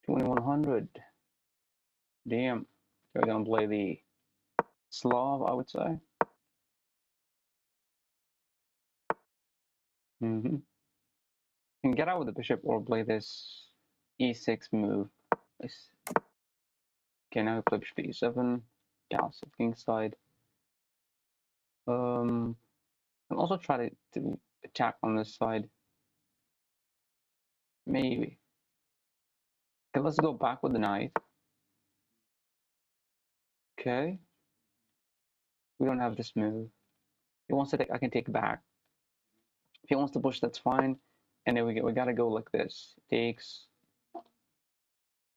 2100. Damn. We're gonna play the Slav, I would say. You can get out with the bishop or play this e6 move. Nice. Okay, now we play bishop e7. Castle kingside. I'll also try to attack on this side. Maybe. Okay, let's go back with the knight. Okay. We don't have this move. If he wants to take, I can take back. If he wants to push, that's fine. And then we gotta go like this. Takes.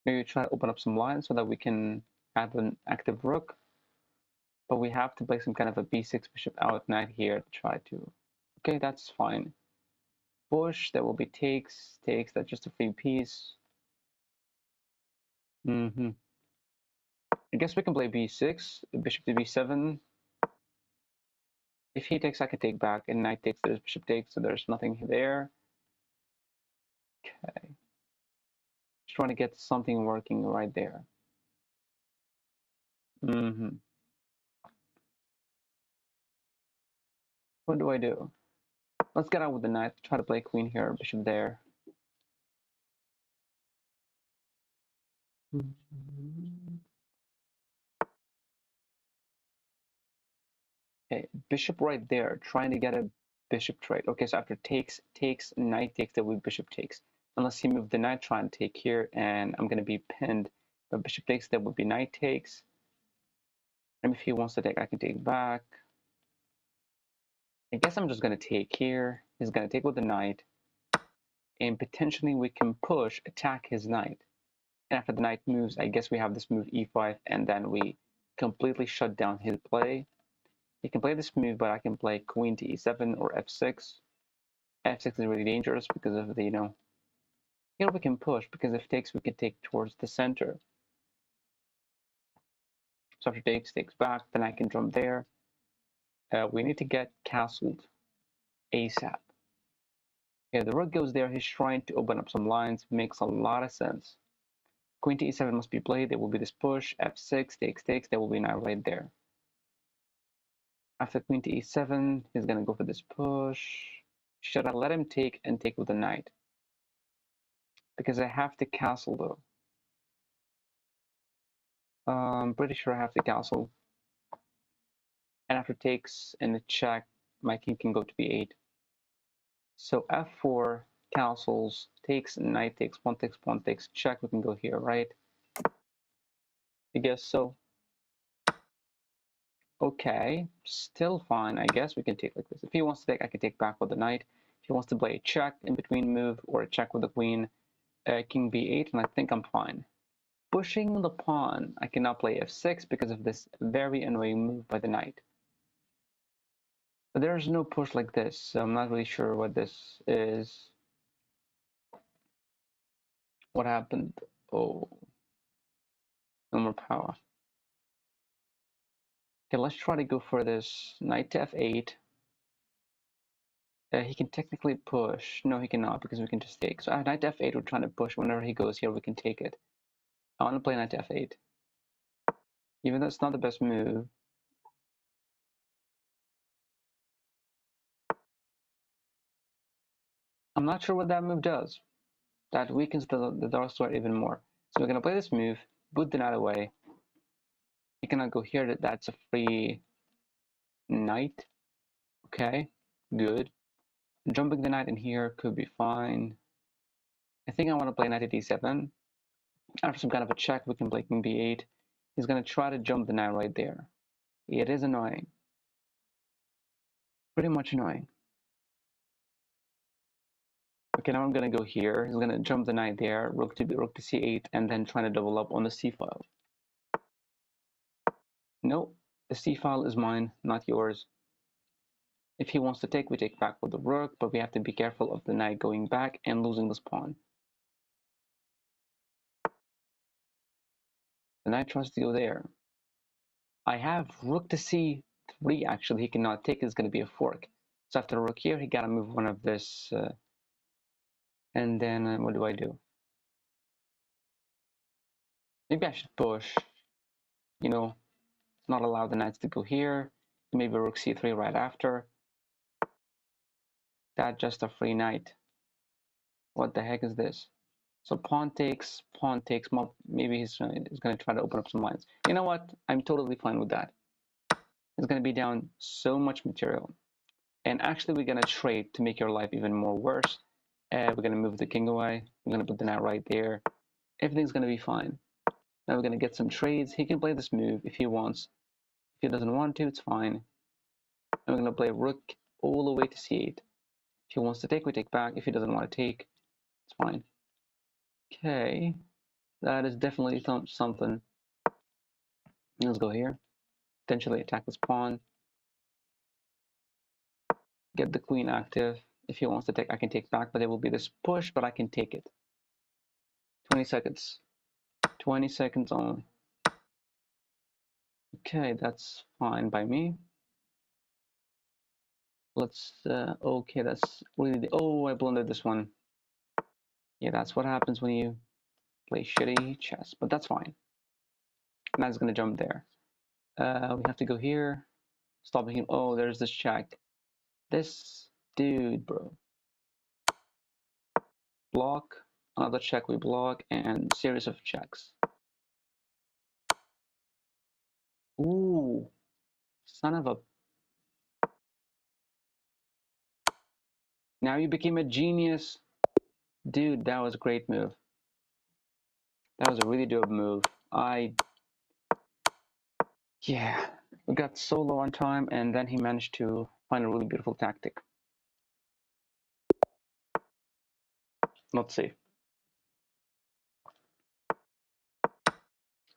Maybe try to open up some lines so that we can have an active rook. But we have to play some kind of a b6 bishop out knight here to try to. Okay, that's fine. Push, there will be takes. That's just a free piece. I guess we can play b6, bishop to b7. If he takes, I can take back, and knight takes, there's bishop takes, so there's nothing there. Okay. Just trying to get something working right there. What do I do? Let's get out with the knight, try to play queen here, bishop there. Okay, bishop right there, trying to get a bishop trade. Okay, so after takes, knight takes, there will be bishop takes. Unless he moved the knight, trying to take here, and I'm going to be pinned. But bishop takes, there would be knight takes. And if he wants to take, I can take back. I guess I'm just going to take here. He's going to take with the knight. And potentially we can push, attack his knight. And after the knight moves, I guess we have this move e5, and then we completely shut down his play. He can play this move, but I can play queen to e7 or f6. f6 is really dangerous because of the, here we can push, because if takes, we can take towards the center. So after takes back, then I can jump there. We need to get castled ASAP. Yeah, the rook goes there. He's trying to open up some lines. Makes a lot of sense. Queen to e7 must be played. There will be this push. f6 takes. There will be knight right there. After queen to e7, he's going to go for this push. Should I let him take and take with the knight? Because I have to castle though. I'm pretty sure I have to castle. And after takes and the check, my king can go to b8. So f4 castles, takes, knight takes, pawn takes, check. We can go here, right? I guess so. Okay, still fine. I guess we can take like this. If he wants to take, I can take back with the knight. If he wants to play a check in between move or a check with the queen, king b8, and I think I'm fine. Pushing the pawn, I cannot play f6 because of this very annoying move by the knight. But there's no push like this, so I'm not really sure what this is. What happened? Oh, no more power. Okay, let's try to go for this knight to f8. He can technically push. No, he cannot because we can just take. So knight to f8, we're trying to push. Whenever he goes here, we can take it. I want to play knight to f8. Even though it's not the best move. I'm not sure what that move does. That weakens the dark sword even more. So we're going to play this move, boot the knight away. He cannot go here. That's a free knight. Okay, good. Jumping the knight in here could be fine. I think I want to play knight to d7. After some kind of a check, we can play king b8. He's going to try to jump the knight right there. It is annoying. Pretty much annoying. Okay, now I'm going to go here. He's going to jump the knight there, rook to c8, and then trying to double up on the c file. No, the c file is mine, not yours. If he wants to take, we take back with the rook, but we have to be careful of the knight going back and losing this pawn. The knight tries to go there. I have rook to c3, actually. He cannot take, it's going to be a fork. So after rook here, he got to move one of this. And then what do I do? Maybe I should push, you know, not allow the knights to go here. Maybe rook c3 right after. That's just a free knight. What the heck is this? So pawn takes, maybe he's going to try to open up some lines. You know what? I'm totally fine with that. It's going to be down so much material. And actually, we're going to trade to make your life even more worse. We're going to move the king away. We're going to put the knight right there. Everything's going to be fine. Now we're going to get some trades. He can play this move if he wants. If he doesn't want to, it's fine. And we're going to play rook all the way to c8. If he wants to take, we take back. If he doesn't want to take, it's fine. Okay, that is definitely something. Let's go here. Potentially attack this pawn. Get the queen active. If he wants to take, I can take back, but there will be this push, but I can take it. 20 seconds. 20 seconds only. Okay, that's fine by me. Let's, okay, that's really, oh, I blundered this one. Yeah, that's what happens when you play shitty chess, but that's fine. Knight's gonna jump there. We have to go here. Stopping him. Oh, there's this check. This dude, bro. Block, another check we block, and series of checks. Ooh, son of a... Now you became a genius. Dude, that was a great move. That was a really dope move. Yeah, we got so low on time, and then he managed to find a really beautiful tactic. Let's see.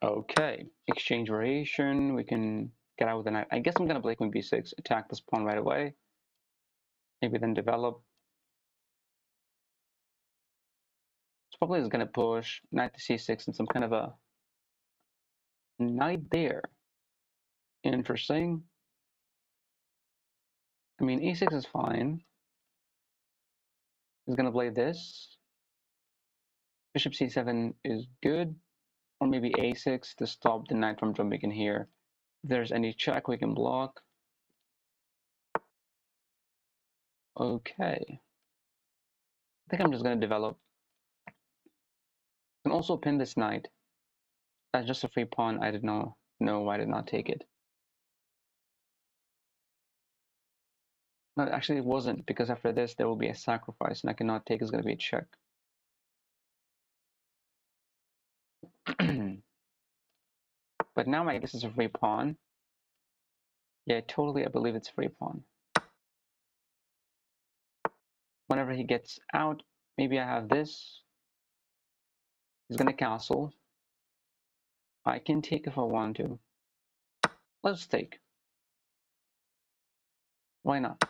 Okay, exchange variation. We can get out with the knight. I guess I'm gonna play queen b6, attack this pawn right away. Maybe then develop. So probably is gonna push knight to c6 and some kind of a knight there. Interesting. I mean, e6 is fine. He's gonna play this. Bishop c7 is good, or maybe a6 to stop the knight from jumping in here. If there's any check, we can block. Okay. I think I'm just gonna develop. I can also pin this knight. That's just a free pawn. I did not know why I did not take it. No, actually it wasn't, because after this there will be a sacrifice and I cannot take. It's gonna be a check. But now I guess it's a free pawn. Yeah, totally, I believe it's a free pawn. Whenever he gets out, maybe I have this. He's gonna castle. I can take if I want to. Let's take. Why not?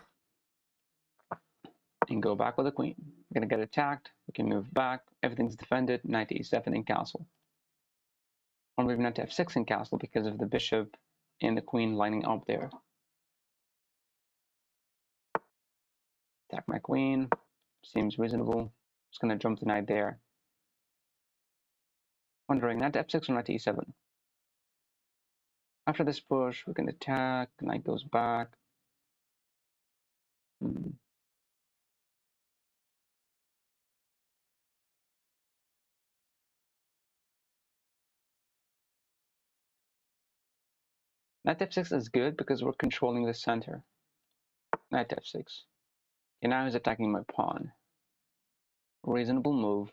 And go back with the queen. We're gonna get attacked. We can move back. Everything's defended. Knight to e7 and castle. Or maybe knight to f6 and castle because of the bishop and the queen lining up there. Attack my queen. Seems reasonable. Just gonna jump the knight there. Wondering, knight to f6 or knight to e7. After this push, we can attack. Knight goes back. Knight f6 is good because we're controlling the center. Knight f6. Okay, now he's attacking my pawn. Reasonable move.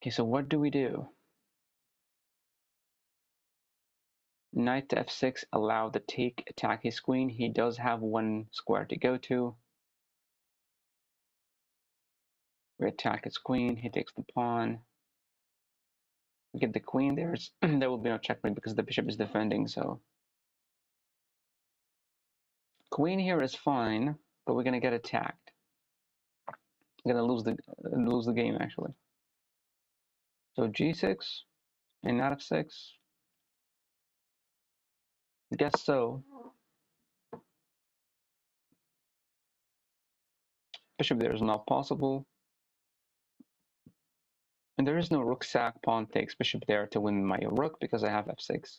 Okay, so what do we do? Knight to f6, allow the take, attack his queen. He does have one square to go to. We attack his queen, he takes the pawn. We get the queen, there will be no checkmate because the bishop is defending, so. Queen here is fine, but we're gonna get attacked. We're gonna lose the game actually. So g6 and knight f6. I guess so. Bishop there is not possible. And there is no rook sack, pawn takes, bishop there to win my rook because I have f6.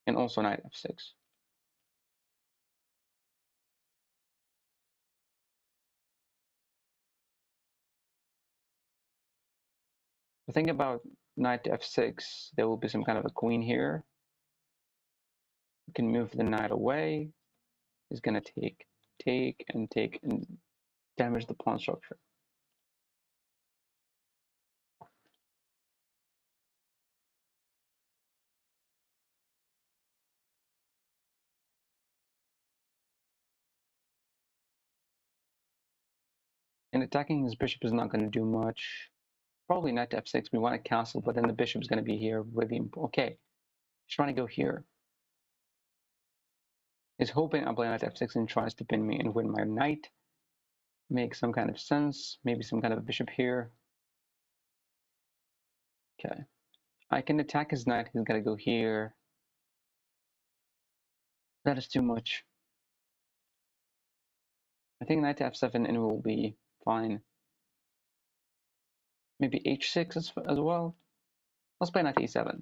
And also knight f6. The thing about knight to f6, there will be some kind of a queen here. You can move the knight away. He's gonna take, and damage the pawn structure. And attacking his bishop is not going to do much. Probably knight to f6. We want a castle, but then the bishop is going to be here. Really, okay. He's trying to go here. He's hoping I play knight to f6 and tries to pin me and win my knight. Make some kind of sense. Maybe some kind of a bishop here. Okay. I can attack his knight. He's got to go here. That is too much. I think knight to f7 and it will be fine. Maybe h6 as well. Let's play knight to e7.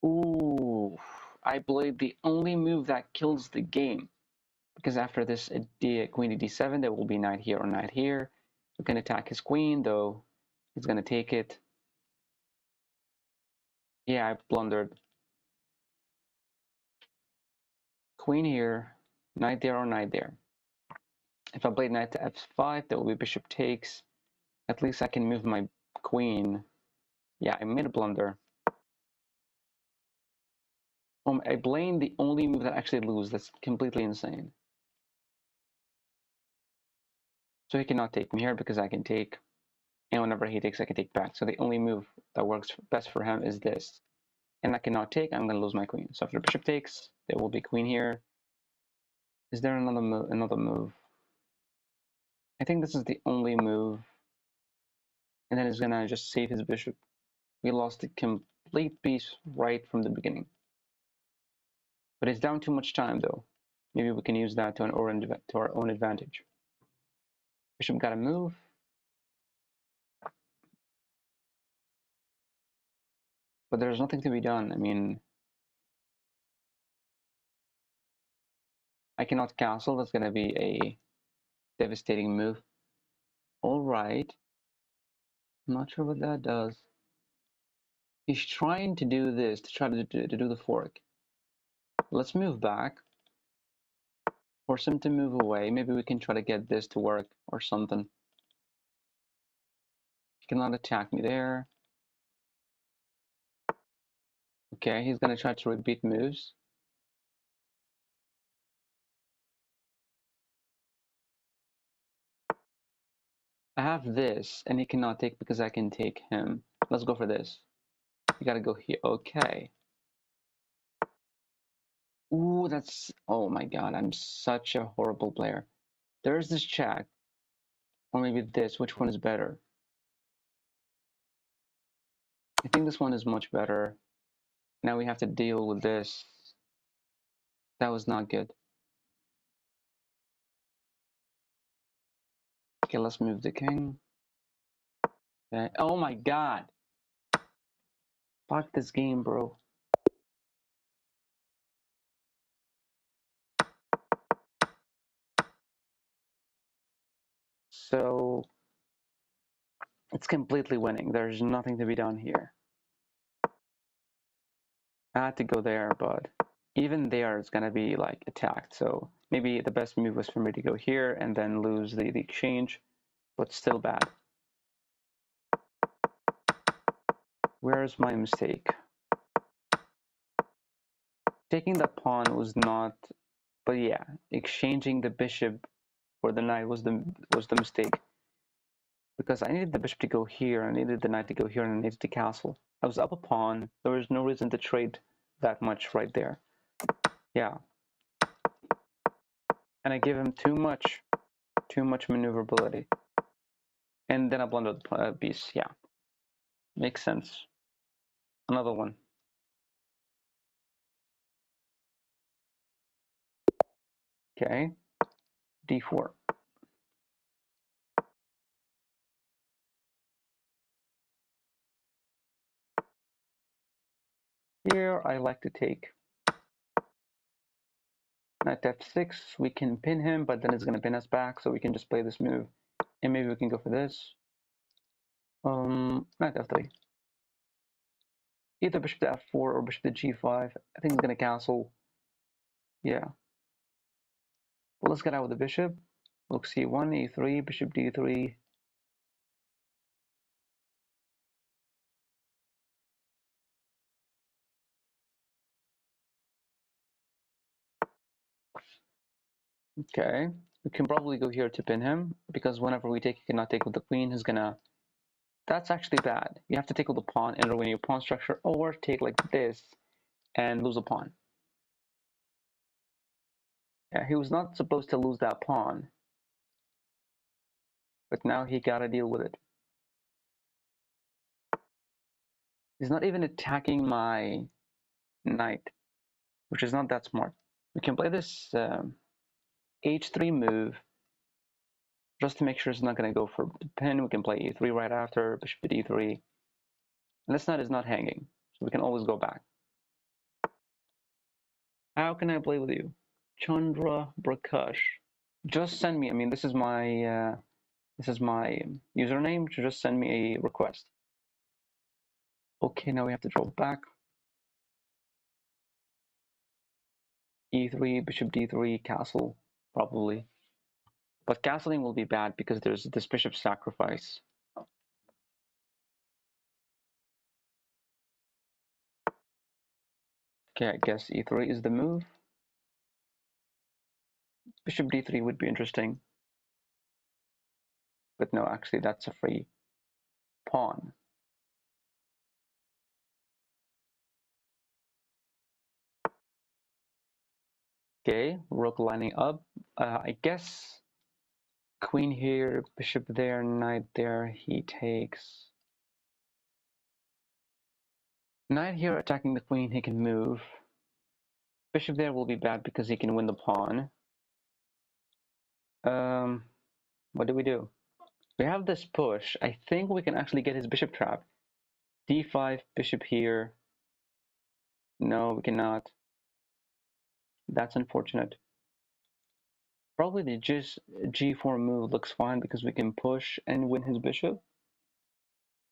Ooh, I played the only move that kills the game. Because after this queen to d7, there will be knight here or knight here. We can attack his queen, though he's going to take it. Yeah, I blundered. Queen here, knight there or knight there. If I played knight to f5, there will be bishop takes. At least I can move my queen. Yeah, I made a blunder. I blame the only move that actually lose. That's completely insane. So he cannot take me here because I can take. And whenever he takes, I can take back. So the only move that works best for him is this. And I cannot take, I'm going to lose my queen. So after bishop takes, there will be queen here. Is there another move? I think this is the only move. And then he's going to just save his bishop. We lost a complete piece right from the beginning. But it's down too much time, though. Maybe we can use that to our own advantage. Bishop got to move. But there's nothing to be done. I mean, I cannot castle. That's going to be a devastating move. All right. I'm not sure what that does. He's trying to do this, to try to do the fork. Let's move back. Force him to move away. Maybe we can try to get this to work or something. He cannot attack me there. Okay, he's going to try to repeat moves. I have this, and he cannot take because I can take him. Let's go for this. You gotta go here. Okay. Ooh, that's... Oh my god, I'm such a horrible player. There's this check. Or maybe this. Which one is better? I think this one is much better. Now we have to deal with this. That was not good. Okay, let's move the king. Okay. Oh my god. Fuck this game, bro. So it's completely winning. There's nothing to be done here. I had to go there, but even there it's gonna be like attacked. So maybe the best move was for me to go here and then lose the exchange, but still bad. Where's my mistake? Taking the pawn was not, but yeah, exchanging the bishop for the knight was the mistake. Because I needed the bishop to go here, I needed the knight to go here, and I needed the castle. I was up a pawn. There was no reason to trade that much right there. Yeah. And I gave him too much maneuverability. And then I blundered the piece. Yeah. Makes sense. Another one. Okay. d4. Here I like to take knight f6. We can pin him, but then it's going to pin us back, so we can just play this move. And maybe we can go for this. Knight f3. Either bishop to f4 or bishop to g5. I think it's going to castle. Yeah. Well, let's get out with the bishop. Rook c1, e3, bishop d3. Okay. We can probably go here to pin him, because whenever we take, he cannot take with the queen. He's gonna... That's actually bad. You have to take with the pawn and ruin your pawn structure, or take like this and lose a pawn. Yeah, he was not supposed to lose that pawn, but now he gotta deal with it. He's not even attacking my knight, which is not that smart. We can play this h3 move just to make sure it's not going to go for the pin. We can play e3 right after, bishop to d3. And this knight is not hanging, so we can always go back. How can I play with you? Chandra Prakash. Just send me, I mean, this is my username, so just send me a request. Okay, now we have to draw back. e3, bishop d3, castle, probably. But castling will be bad because there's this bishop sacrifice. Okay, I guess e3 is the move. Bishop d3 would be interesting. But no, actually that's a free pawn. Okay, rook lining up. I guess queen here, bishop there, knight there, he takes. Knight here attacking the queen, he can move. Bishop there will be bad because he can win the pawn. What do we do? We have this push. I think we can actually get his bishop trapped. d5, bishop here. No, we cannot. That's unfortunate. Probably the g4 move looks fine because we can push and win his bishop.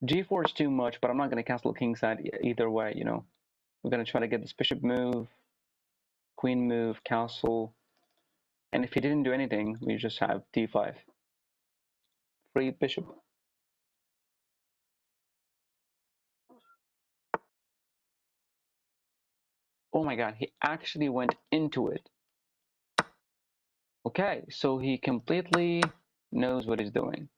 g4 is too much, but I'm not going to castle kingside either way, you know. We're going to try to get this bishop move, queen move, castle. And if he didn't do anything, we just have d5. Free bishop. Oh my god, he actually went into it. Okay, so he completely knows what he's doing.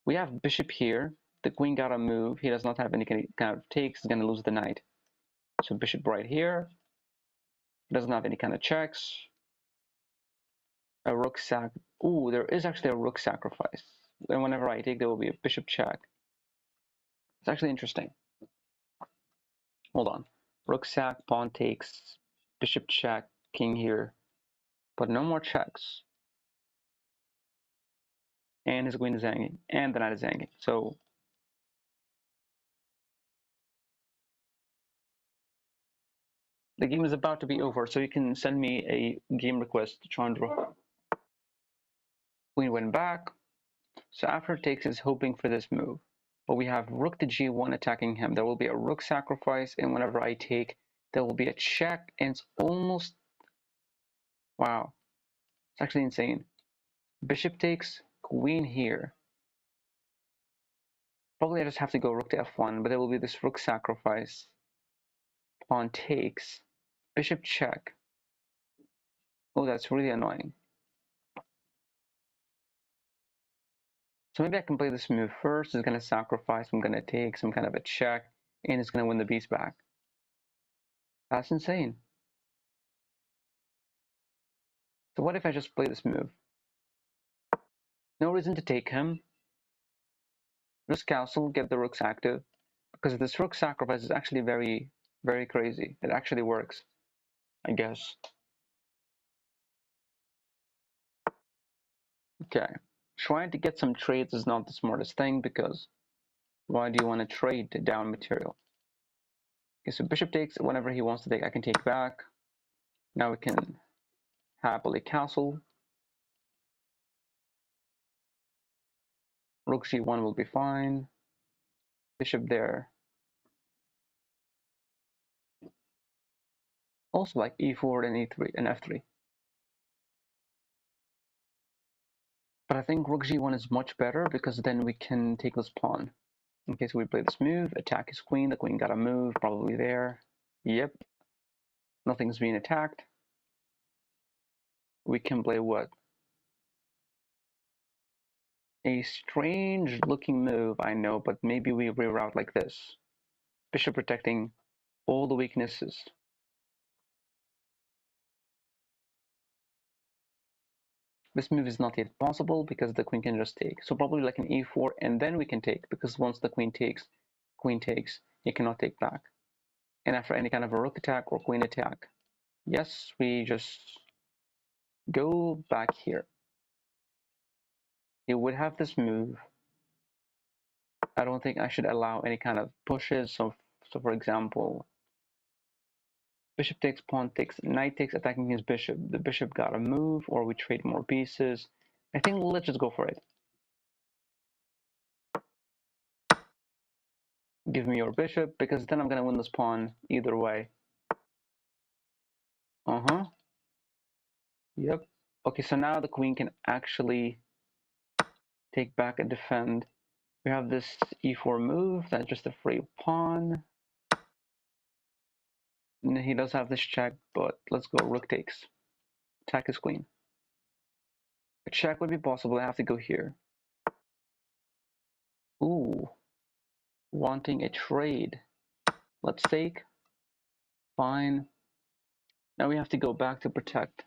We have bishop here. The queen got to move. He does not have any kind of takes. He's going to lose the knight. So bishop right here. He doesn't have any kind of checks. A rook sac. Ooh, there is actually a rook sacrifice. And whenever I take, there will be a bishop check. It's actually interesting. Hold on. Rook sack, pawn takes, bishop check, king here. But no more checks. And his queen is hanging. And the knight is hanging. So the game is about to be over. So you can send me a game request, Chandra. Queen went back. So after takes is hoping for this move. But we have rook to g1 attacking him. There will be a rook sacrifice. And whenever I take, there will be a check. And it's almost... Wow. It's actually insane. Bishop takes, queen here. Probably I just have to go rook to f1, but there will be this rook sacrifice. Pawn takes. Bishop check. Oh, that's really annoying. So maybe I can play this move first. It's going to sacrifice. I'm going to take some kind of a check. And it's going to win the piece back. That's insane. So what if I just play this move? No reason to take him. Just castle, get the rooks active. Because this rook sacrifice is actually very, very crazy. It actually works, I guess. Okay, trying to get some trades is not the smartest thing because why do you want to trade down material? Okay, so bishop takes. Whenever he wants to take, I can take back. Now we can happily castle. Rook g1 will be fine. Bishop there. Also like e4 and e3 and f3. But I think rook g1 is much better because then we can take this pawn. In case we play this move, attack his queen. The queen gotta move, probably there. Yep. Nothing's being attacked. We can play what? A strange looking move, I know, but maybe we reroute like this. Bishop protecting all the weaknesses. This move is not yet possible because the queen can just take. So probably like an e4 and then we can take, because once the queen takes, you cannot take back. And after any kind of a rook attack or queen attack, yes, we just go back here. He would have this move. I don't think I should allow any kind of pushes. So for example, bishop takes, pawn takes, knight takes, attacking his bishop. The bishop gotta move, or we trade more pieces. I think let's just go for it. Give me your bishop, because then I'm gonna win this pawn either way. Yep. Okay, so now the queen can actually take back and defend. We have this e4 move, that's just a free pawn. And he does have this check, but let's go rook takes. Attack his queen. A check would be possible, I have to go here. Ooh, wanting a trade. Let's take. Fine. Now we have to go back to protect.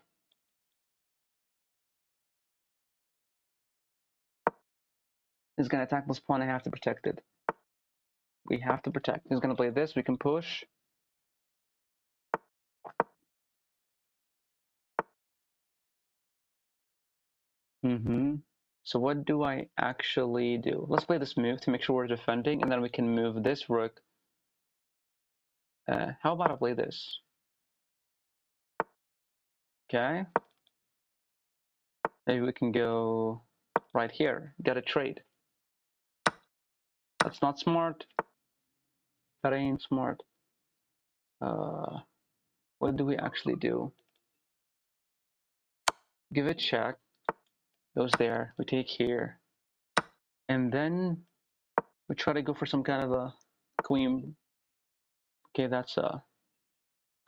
He's gonna attack this pawn, I have to protect it. We have to protect. He's gonna play this, we can push. So what do I actually do? Let's play this move to make sure we're defending, and then we can move this rook. How about I play this? Okay. Maybe we can go right here, get a trade. That's not smart. That ain't smart. What do we actually do? Give it check. Goes there. We take here. And then we try to go for some kind of a queen. Okay, that's a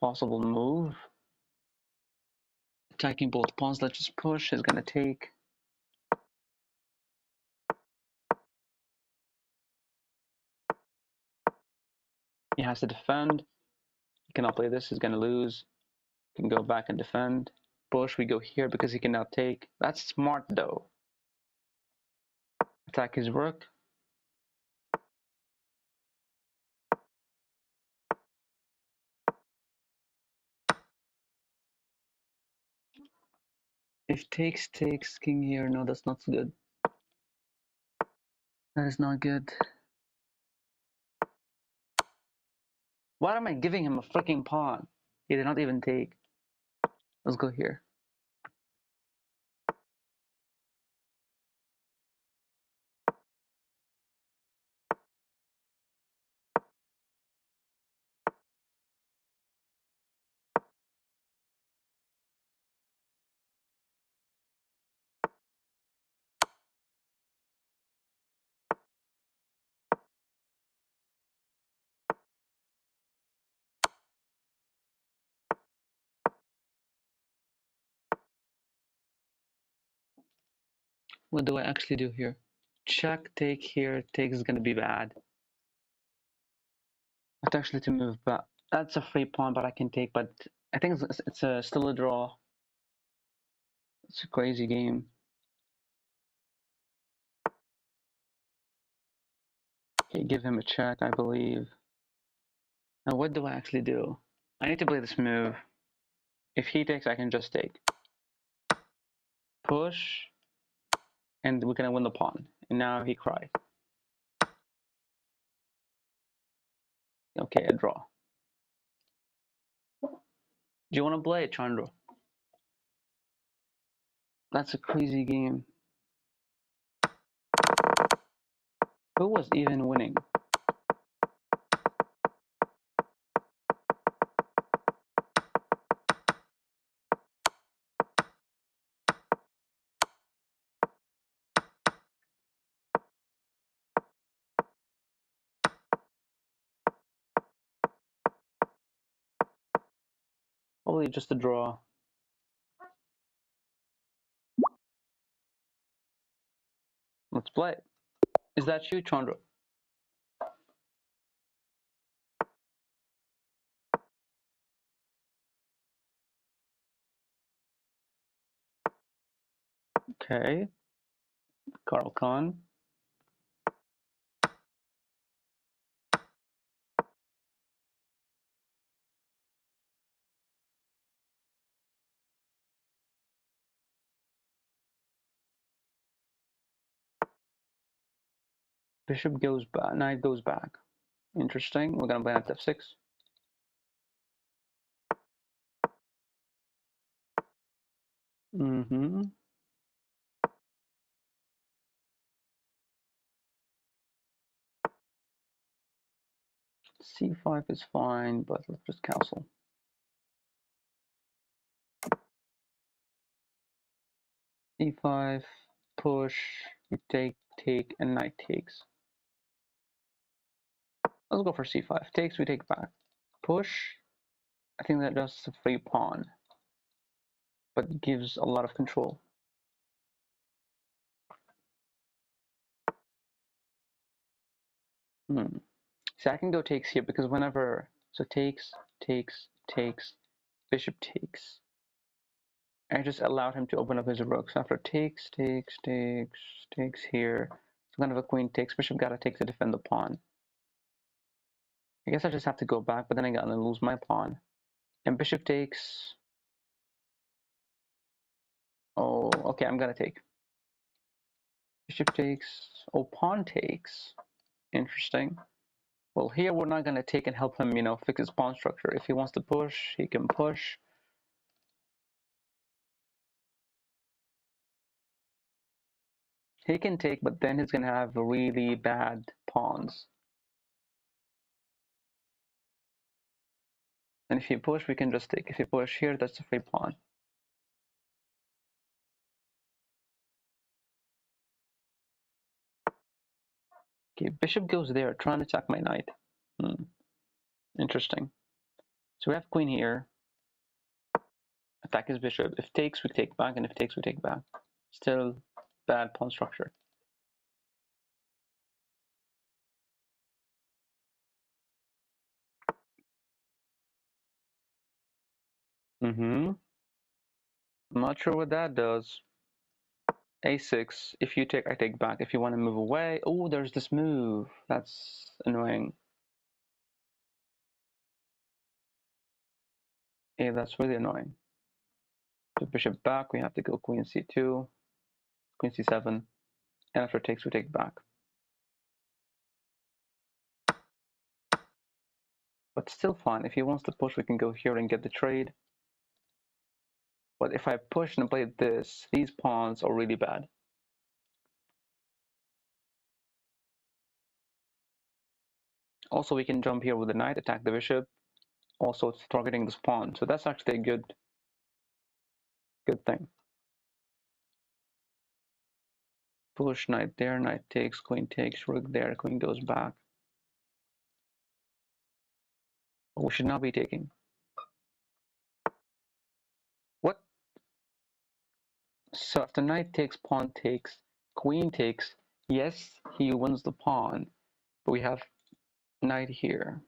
possible move. Attacking both pawns. Let's just push. Is gonna take. He has to defend. He cannot play this. He's gonna lose. Can go back and defend. Push. We go here because he cannot take. That's smart though. Attack his rook. If takes, king here. No, that's not good. That is not good. Why am I giving him a freaking pawn? He did not even take. Let's go here. What do I actually do here? Check, take here. Take is gonna be bad. I have to actually to move back. That's a free pawn, but I can take. But I think it's still a draw. It's a crazy game. Okay, give him a check, I believe. Now what do I actually do? I need to play this move. If he takes, I can just take. Push. and we're gonna win the pawn. And now he cried. Okay, a draw. Do you want to play it, Chandra? That's a crazy game. Who was even winning? Probably just a draw. Let's play it. Is that you, Chandra? Okay. Carl Khan. Bishop goes back. Knight goes back. Interesting. We're gonna play knight f6. Mm-hmm. c5 is fine, but let's just castle. e5, push, we take, and knight takes. Let's go for c5. Takes, we take back. Push, I think that just a free pawn, but gives a lot of control. So I can go takes here because whenever, so takes, bishop takes. I just allowed him to open up his rooks. After takes here. So kind of a queen takes, bishop gotta take to defend the pawn. I guess I just have to go back, but then I'm gonna lose my pawn. And bishop takes. Oh, okay, I'm gonna take. Bishop takes. Oh, pawn takes. Interesting. Well, here we're not gonna take and help him, fix his pawn structure. If he wants to push, he can push. He can take, but then he's gonna have really bad pawns. And if you push, we can just take. If you push here, that's a free pawn. Okay, bishop goes there, trying to attack my knight. Interesting. So we have queen here. Attack his bishop. If takes, we take back, and if takes, we take back. Still bad pawn structure. I'm not sure what that does. a6. If you take, I take back. If you want to move away, oh, there's this move. That's annoying. Yeah, that's really annoying. So bishop back, we have to go queen c2, queen c7, and after takes, we take back. But still fine. If he wants to push, we can go here and get the trade. But if I push and play this, these pawns are really bad. Also, we can jump here with the knight, attack the bishop. Also, it's targeting this pawn. So that's actually a good thing. Push, knight there, knight takes, queen takes, rook there, queen goes back. But we should not be taking. What? So after knight takes, pawn takes, queen takes, yes, he wins the pawn. But we have knight here.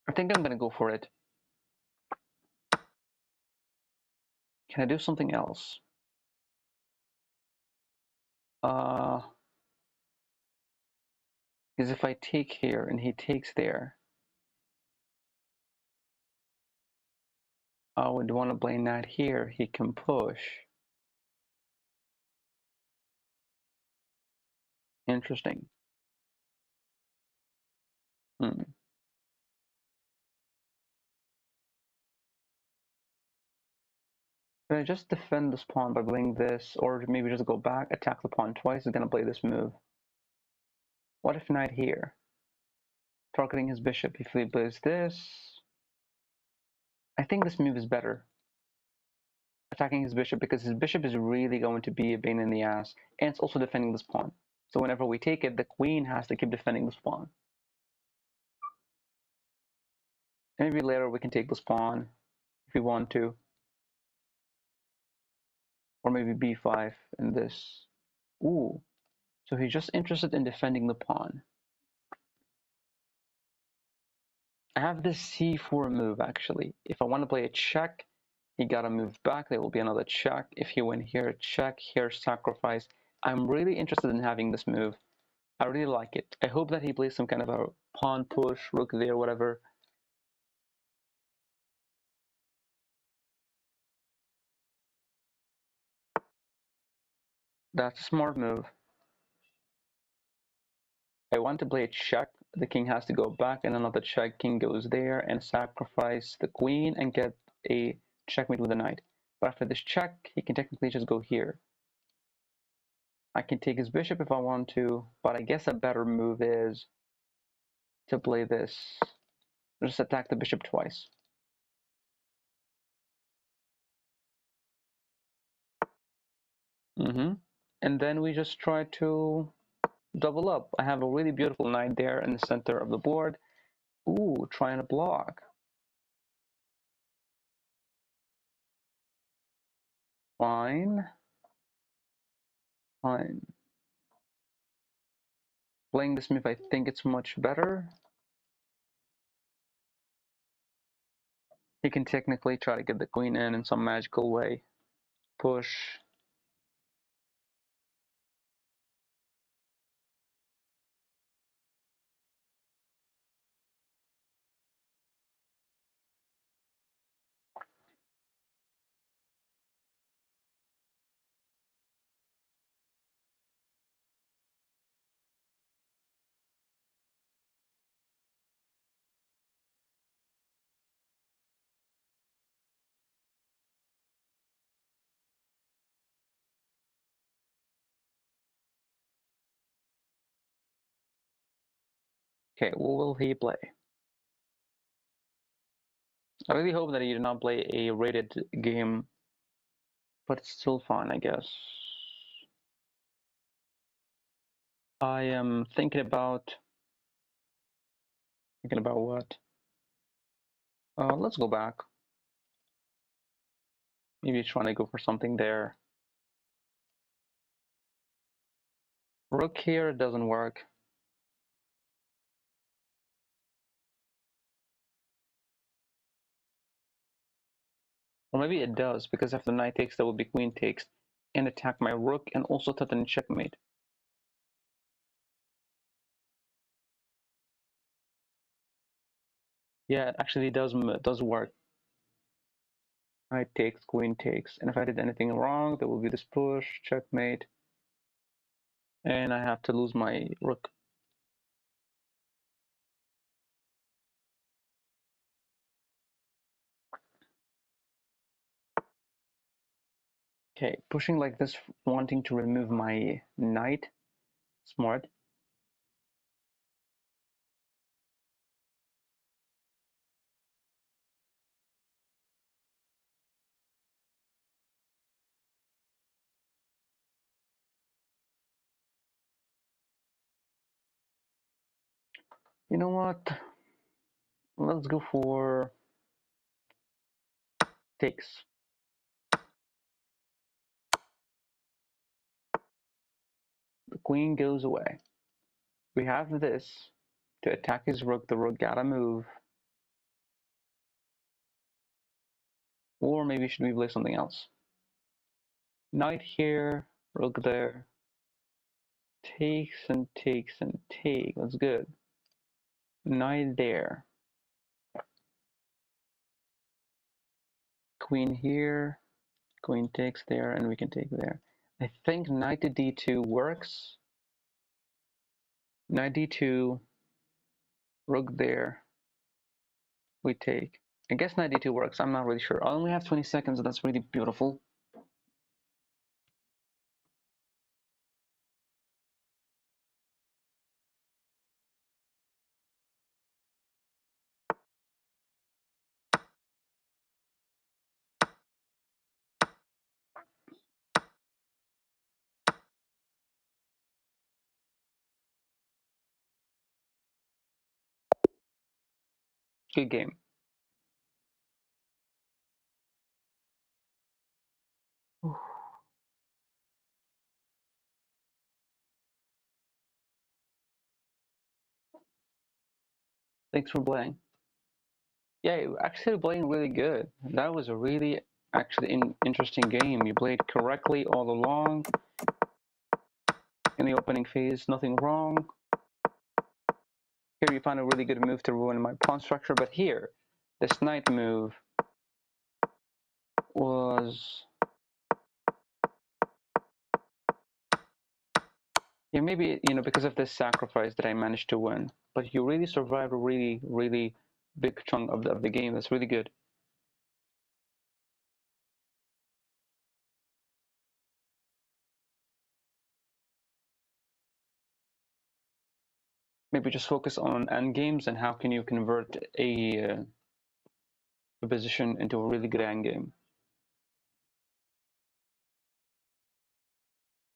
I think I'm gonna go for it. Can I do something else? Because if I take here and he takes there, I would want to play knight here. He can push. Interesting. Hmm. Can I just defend this pawn by playing this, or maybe just go back, attack the pawn twice? Is gonna play this move. What if knight here? Targeting his bishop. If he plays this, I think this move is better. Attacking his bishop, because his bishop is really going to be a pain in the ass, and it's also defending this pawn. So whenever we take it, the queen has to keep defending this pawn. Maybe later we can take this pawn if we want to, or maybe b5 in this. Ooh, so he's just interested in defending the pawn. I have this c4 move actually. If I want to play a check, he gotta move back. There will be another check. If he went here, check, here, sacrifice. I'm really interested in having this move. I really like it. I hope that he plays some kind of a pawn push, rook there, whatever. That's a smart move. I want to play a check. The king has to go back, and another check. King goes there and sacrifice the queen and get a checkmate with the knight. But after this check, he can technically just go here. I can take his bishop if I want to, but I guess a better move is to play this. Just attack the bishop twice. And then we just try to double up. I have a really beautiful knight there in the center of the board. Ooh, trying to block. Fine. Fine. Playing this move, I think it's much better. He can technically try to get the queen in some magical way. Push. Okay, what will he play? I really hope that he did not play a rated game, but it's still fun, I guess. I am thinking about what? Let's go back. Maybe trying to go for something there. Rook here doesn't work. Or maybe it does, because after knight takes, there will be queen takes, and attack my rook, and also threaten checkmate. Yeah, it actually does work. Knight takes, queen takes, and if I did anything wrong, there will be this push, checkmate, and I have to lose my rook. Okay, pushing like this, wanting to remove my knight, smart. You know what? Let's go for takes. The queen goes away. We have this to attack his rook. The rook gotta move. Or maybe should we play something else? Knight here, rook there. Takes and takes and take. That's good. Knight there. Queen here. Queen takes there, and we can take there. I think knight to d2 works. Knight d2, rook there, we take. I guess knight d2 works, I'm not really sure. I only have 20 seconds, that's really beautiful. Good game. Thanks for playing. Yeah, you actually playing really good. That was a really actually interesting game. You played correctly all along. In the opening phase, nothing wrong. Here you found a really good move to ruin my pawn structure, but here, this knight move was... Yeah, maybe, because of this sacrifice that I managed to win. But you really survived a really, really big chunk of the game. That's really good. Maybe just focus on endgames and how can you convert a position into a really good endgame.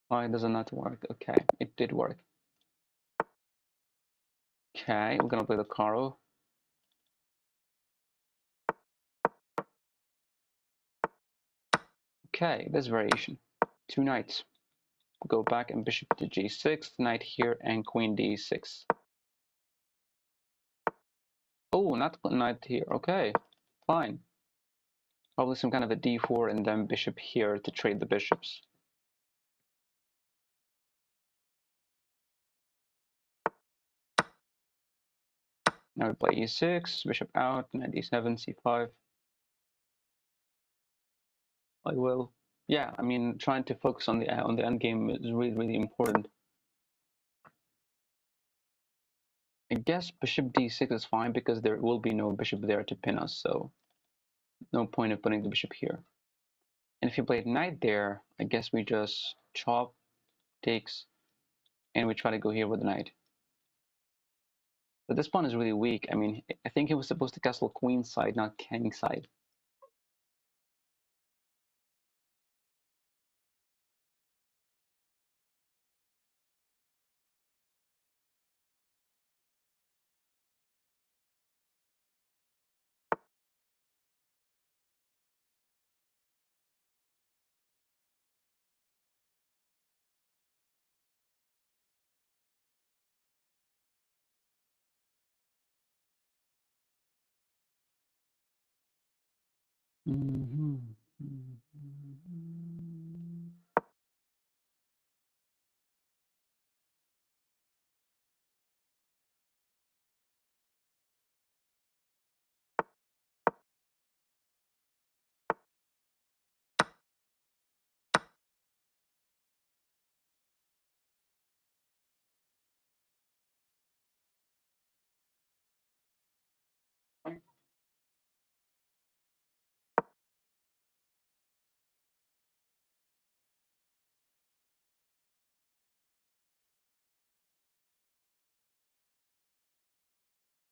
Why does it not work? Okay, it did work. Okay, we're gonna play the Caro. Okay, this variation. Two knights. Go back and bishop to g6, knight here, and queen d6. Oh, not knight here. Okay, fine. Probably some kind of a d4 and then bishop here to trade the bishops. Now we play e6, bishop out, knight d7, c5. I will. Yeah, I mean, trying to focus on the endgame is really, really important. I guess bishop d6 is fine because there will be no bishop there to pin us, so no point of putting the bishop here. And if you played knight there, I guess we just chop, takes, and we try to go here with the knight. But this pawn is really weak. I mean, I think he was supposed to castle queen side, not king side.